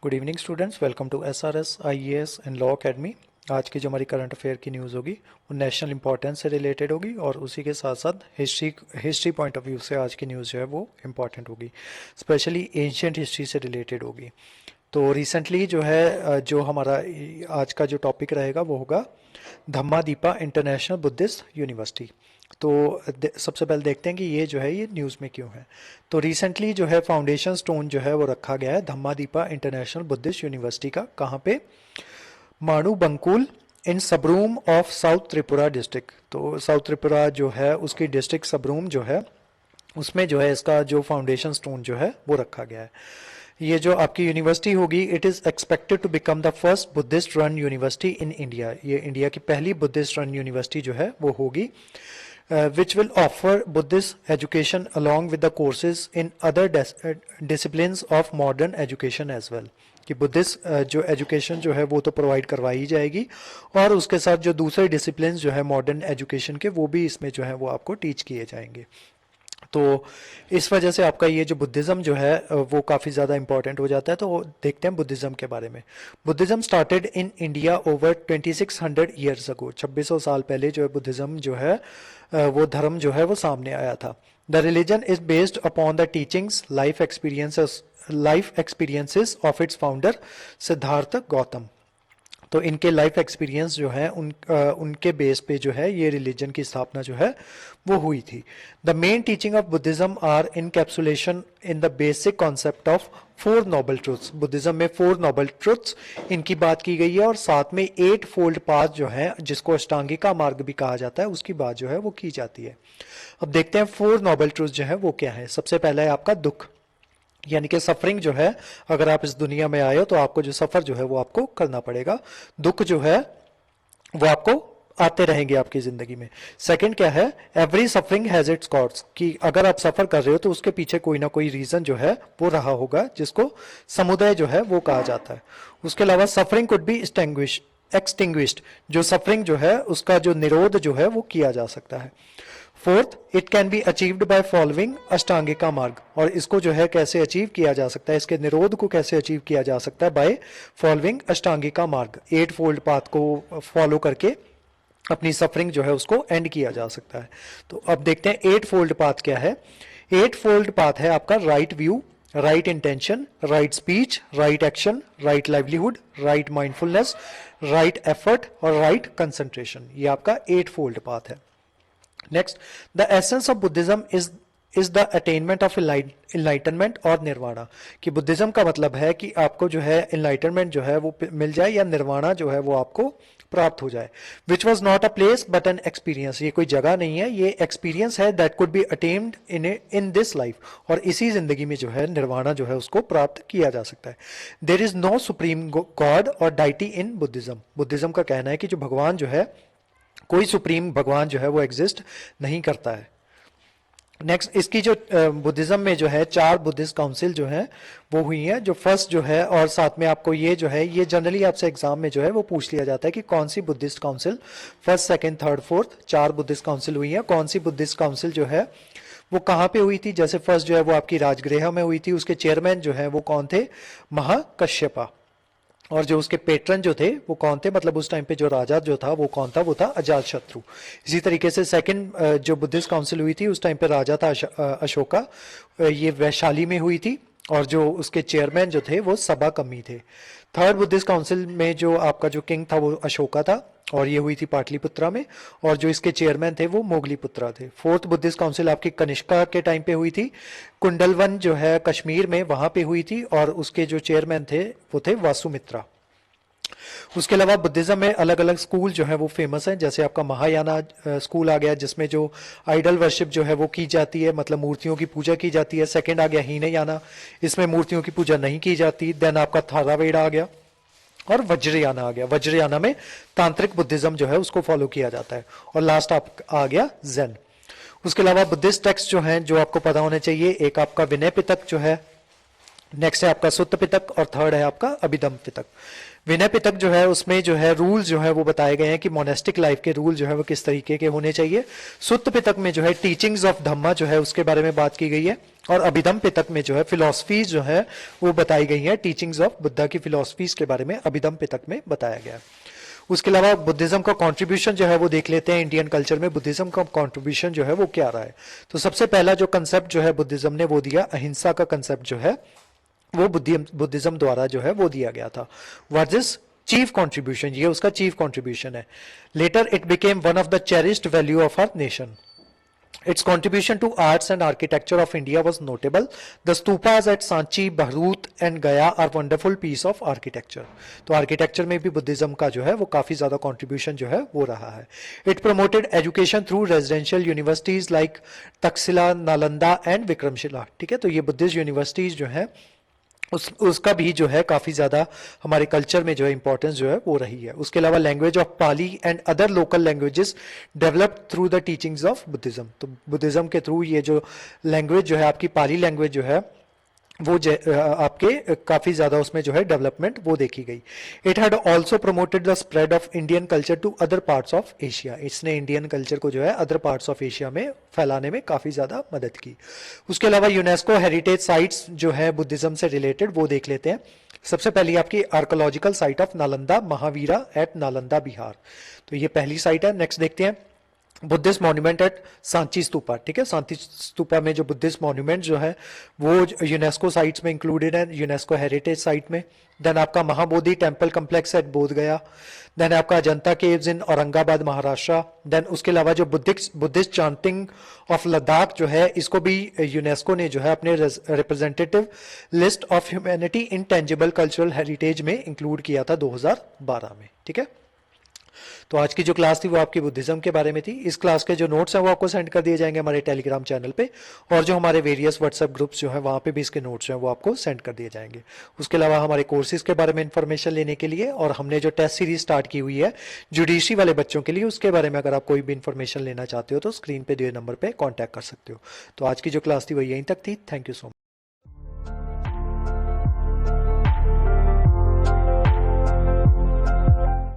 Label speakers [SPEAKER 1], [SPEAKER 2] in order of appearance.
[SPEAKER 1] Good evening students, welcome to SRS IAS and law academy. आज की जो हमारी करंट अफेयर की न्यूज़ होगी वो नेशनल इंपॉर्टेंस से रिलेटेड होगी और उसी के साथ साथ हिस्ट्री पॉइंट ऑफ व्यू से आज की न्यूज़ जो है वो इम्पॉर्टेंट होगी, स्पेशली एंशियंट हिस्ट्री से रिलेटेड होगी। तो रिसेंटली जो है जो हमारा आज का जो टॉपिक रहेगा वो होगा धम्मादीपा इंटरनेशनल बुद्धिस्ट यूनिवर्सिटी। तो सबसे पहले देखते हैं कि ये जो है ये न्यूज़ में क्यों है। तो रिसेंटली जो है फाउंडेशन स्टोन जो है वो रखा गया है धम्मादीपा इंटरनेशनल बुद्धिस्ट यूनिवर्सिटी का। कहाँ पे? Manu Bankul in Sabroom of south Tripura district. तो साउथ त्रिपुरा जो है उसकी डिस्ट्रिक्ट सबरूम जो है उसमें जो है इसका जो फाउंडेशन स्टोन जो है वो रखा गया है। ये जो आपकी यूनिवर्सिटी होगी it is expected to become the first Buddhist run university in India. ये इंडिया की पहली बुद्धिस्ट रन यूनिवर्सिटी जो है वो होगी, which will offer Buddhist education along with the courses in other disciplines of modern education as well। कि Buddhist जो education जो है वो तो प्रोवाइड करवाई जाएगी और उसके साथ जो दूसरे डिसिप्लिन जो है मॉडर्न एजुकेशन के वो भी इसमें जो है वो आपको टीच किए जाएंगे। तो इस वजह से आपका ये जो बुद्धिज़्म जो है वो काफ़ी ज़्यादा इंपॉर्टेंट हो जाता है। तो देखते हैं बुद्धिज़्म के बारे में। Buddhism started in India over 2600 years ago. 2600 साल पहले जो है बुद्धिज़्म जो है वो धर्म जो है वो सामने आया था। The religion is based upon the teachings life experiences of its founder Siddharth Gautam. तो इनके लाइफ एक्सपीरियंस जो है उनके बेस पे जो है ये रिलीजन की स्थापना जो है वो हुई थी। The main teaching of Buddhism are encapsulation in the basic concept of 4 noble truths. Buddhism में 4 नोबल ट्रुथ्स इनकी बात की गई है और साथ में 8 फोल्ड पाथ जो है जिसको अष्टांगिका मार्ग भी कहा जाता है उसकी बात जो है वो की जाती है। अब देखते हैं 4 नोबल ट्रुथ्स जो है वो क्या है। सबसे पहला है आपका दुख, यानी कि सफरिंग जो है, अगर आप इस दुनिया में आए हो तो आपको जो सफर जो है वो आपको करना पड़ेगा। दुख जो है वो आपको आते रहेंगे आपकी जिंदगी में। सेकंड क्या है? Every suffering has its cause, कि अगर आप सफर कर रहे हो तो उसके पीछे कोई ना कोई रीजन जो है वो रहा होगा जिसको समुदाय जो है वो कहा जाता है। उसके अलावा सफरिंग कुड बी एक्सटिंग्विश्ड, जो सफरिंग जो है उसका जो निरोध जो है वो किया जा सकता है। Fourth, it can be achieved by following Ashtangika Marga, और इसको जो है कैसे अचीव किया जा सकता है, इसके निरोध को कैसे अचीव किया जा सकता है? बाय फॉलोइंग अष्टांगिका मार्ग। 8 फोल्ड पाथ को फॉलो करके अपनी सफरिंग जो है उसको एंड किया जा सकता है। तो अब देखते हैं 8 फोल्ड पाथ क्या है। 8 फोल्ड पाथ है आपका right view, right intention, right speech, right action, right livelihood, right mindfulness, right effort और राइट कंसंट्रेशन। ये आपका 8 फोल्ड पाथ है। Next, the essence of Buddhism is the attainment of enlightenment और निर्वाणा। कि बुद्धिज्म का मतलब है कि आपको जो है इनलाइटनमेंट जो है वो मिल जाए या निर्वाणा जो है वो आपको प्राप्त हो जाए। Which was not a place but an experience. ये कोई जगह नहीं है, ये एक्सपीरियंस है that could be attend in this life, और इसी जिंदगी में जो है निर्वाणा जो है उसको प्राप्त किया जा सकता है। There is no supreme god और डाइटी इन बुद्धिज्म। बुद्धिज्म का कहना है कि जो भगवान जो है, कोई सुप्रीम भगवान जो है वो एग्जिस्ट नहीं करता है। नेक्स्ट, इसकी जो बुद्धिज्म में जो है 4 बुद्धिस्ट काउंसिल जो है वो हुई है। जो फर्स्ट जो है, और साथ में आपको ये जो है ये जनरली आपसे एग्जाम में जो है वो पूछ लिया जाता है कि कौन सी Buddhist council, first second third fourth 4 Buddhist council हुई है। कौन सी बुद्धिस्ट काउंसिल जो है वो कहाँ पे हुई थी? जैसे फर्स्ट जो है वो आपकी राजगृह में हुई थी, उसके चेयरमैन जो है वो कौन थे? महाकश्यपा। और जो उसके पेट्रन जो थे वो कौन थे, मतलब उस टाइम पे जो राजा जो था वो कौन था? वो था अजातशत्रु। इसी तरीके से सेकंड जो बुद्धिस्ट काउंसिल हुई थी उस टाइम पे राजा था अशोका, ये वैशाली में हुई थी, और जो उसके चेयरमैन जो थे वो सबा कमी थे। थर्ड बुद्धिस्ट काउंसिल में जो आपका जो किंग था वो अशोका था, और ये हुई थी पाटलिपुत्रा में, और जो इसके चेयरमैन थे वो मोगलीपुत्रा थे। फोर्थ बुद्धिस्ट काउंसिल आपकी कनिष्का के टाइम पे हुई थी, कुंडलवन जो है कश्मीर में वहां पे हुई थी, और उसके जो चेयरमैन थे वो थे वासुमित्रा। उसके अलावा बुद्धिज्म में अलग अलग स्कूल जो है वो फेमस है। जैसे आपका महायाना स्कूल आ गया जिसमें जो आइडल वर्शिप जो है वो की जाती है, मतलब मूर्तियों की पूजा की जाती है। सेकंड आ गया हीनयाना, इसमें मूर्तियों की पूजा नहीं की जाती। देन आपका थारावेड़ा आ गया, और वज्रयाना आ गया। वज्रयाना में तांत्रिक बुद्धिज्म जो है उसको फॉलो किया जाता है। और लास्ट आप आ गया जैन। उसके अलावा बुद्धिस्ट टेक्स्ट जो हैं जो आपको पता होने चाहिए, एक आपका विनय पिटक जो है, नेक्स्ट है आपका सुत्त पिटक, और थर्ड है आपका अभिधम पिटक। विनय पिटक जो है उसमें जो है रूल जो है वो बताए गए हैं कि मोनेस्टिक लाइफ के रूल जो है वो किस तरीके के होने चाहिए। सुत्त पिटक में जो है टीचिंग्स ऑफ धम्मा जो है उसके बारे में बात की गई है। और अभिधम पिटक में जो है फिलॉसफीज जो है वो बताई गई हैं, टीचिंग्स ऑफ बुद्धा की फिलॉसफीज के बारे में अभिधम पिटक में बताया गया है। उसके अलावा बुद्धिज्म का कंट्रीब्यूशन जो है वो देख लेते हैं, इंडियन कल्चर में बुद्धिज्म का कंट्रीब्यूशन जो है वो क्या रहा है। तो सबसे पहला जो कंसेप्ट जो है बुद्धिज्म ने वो दिया, अहिंसा का कंसेप्ट जो है वो बुद्धिज्म द्वारा जो है वो दिया गया था। व्हाट इज चीफ कंट्रीब्यूशन, ये उसका चीफ कंट्रीब्यूशन है। Later it became one of the cherished value of our nation. Its contribution to arts and architecture of India was notable. The stupas at Sanchi, Bharuch and Gaya are wonderful piece of architecture. तो architecture में भी Buddhism का जो है वो काफी ज्यादा contribution जो है वो रहा है। It promoted education through residential universities like Takshashila, Nalanda and Vikramshila. ठीक है, तो ये बुद्धिस्ट यूनिवर्सिटीज जो है उसका भी जो है काफी ज्यादा हमारे कल्चर में जो है इंपॉर्टेंस जो है वो रही है। उसके अलावा language of Pali and other local languages developed through the teachings of Buddhism. तो बुद्धिज्म के थ्रू ये जो लैंग्वेज जो है आपकी पाली लैंग्वेज जो है वो आपके काफी ज्यादा उसमें जो है डेवलपमेंट वो देखी गई। It had also promoted the spread of Indian culture to other parts of Asia. इसने इंडियन कल्चर को जो है अदर पार्ट्स ऑफ एशिया में फैलाने में काफी ज्यादा मदद की। उसके अलावा यूनेस्को हेरिटेज साइट्स जो है बुद्धिज्म से रिलेटेड वो देख लेते हैं। सबसे पहली आपकी archaeological site of Nalanda Mahavira at Nalanda Bihar, तो ये पहली साइट है। नेक्स्ट देखते हैं Buddhist monument at Sanchi stupa. ठीक है, सांची स्तूपा में जो बुद्धिस्ट मॉन्यूमेंट जो है वो यूनेस्को साइट्स में इंक्लूडेड है, यूनेस्को हेरिटेज साइट में। देन आपका Mahabodhi temple complex at Bodh Gaya. Then आपका Ajanta caves in Aurangabad Maharashtra. Then उसके अलावा जो बुद्धिस्ट चांटिंग ऑफ लद्दाख जो है इसको भी यूनेस्को ने जो है अपने representative list of humanity in tangible cultural heritage में इंक्लूड किया था 2012 में। ठीक है, तो आज की जो क्लास थी वो आपकी बुद्धिज्म के बारे में थी। इस क्लास के जो नोट्स हैं वो आपको सेंड कर दिए जाएंगे हमारे टेलीग्राम चैनल पे, और जो हमारे वेरियस व्हाट्सएप ग्रुप्स जो हैं वहाँ पे भी इसके नोट्स जो हैं वो आपको सेंड कर दिए जाएंगे। उसके अलावा हमारे कोर्सेज के बारे में इन्फॉर्मेशन लेने के लिए और हमने जो टेस्ट सीरीज स्टार्ट की हुई है जुडिशरी वाले बच्चों के लिए, उसके बारे में अगर आप कोई भी इन्फॉर्मेशन लेना चाहते हो तो स्क्रीन पे दिए नंबर पर कॉन्टैक्ट कर सकते हो। तो आज की जो क्लास थी वो यहीं तक थी। Thank you so much.